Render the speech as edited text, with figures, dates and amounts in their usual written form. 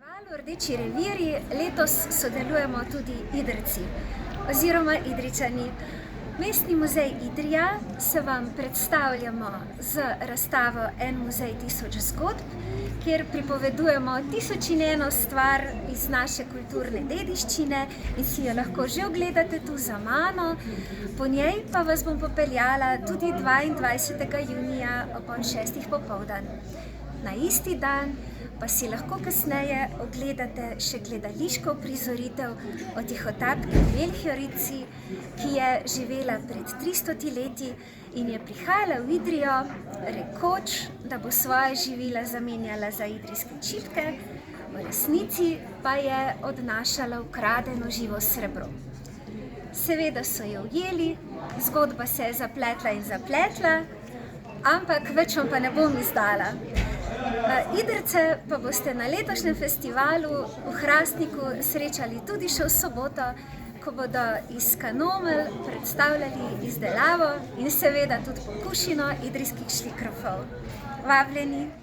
festivalu Rdeči revirji letos sodelujemo tudi Idrijci oziroma Idrijčani. Mestni muzej Idrija se vam predstavljamo z razstavo En muzej tisoč zgodb, kjer pripovedujemo 1001 stvar iz naše kulturne dediščine in si jo lahko že ogledate tu za mano. Po njej pa vas bom popeljala tudi 22. junija ob 6. popoldan. Na isti dan pa si lahko kasneje ogledate še gledališko uprizoritev o tihotapki Melchiorici, ki je živela pred 300 leti in je prihajala v Idrijo, rekoč, da bo svoje živila zamenjala za idrijske čipke, v resnici pa je odnašala ukradeno živo srebro. Seveda so jo ujeli, zgodba se je zapletla in zapletla, ampak več vam pa ne bom izdala. Idrijce pa boste na letošnjem festivalu v Hrastniku srečali tudi še v soboto, ko bodo iz Kanomelj predstavljali izdelavo in seveda tudi pokušino idrijskih šlikrofov. Vabljeni!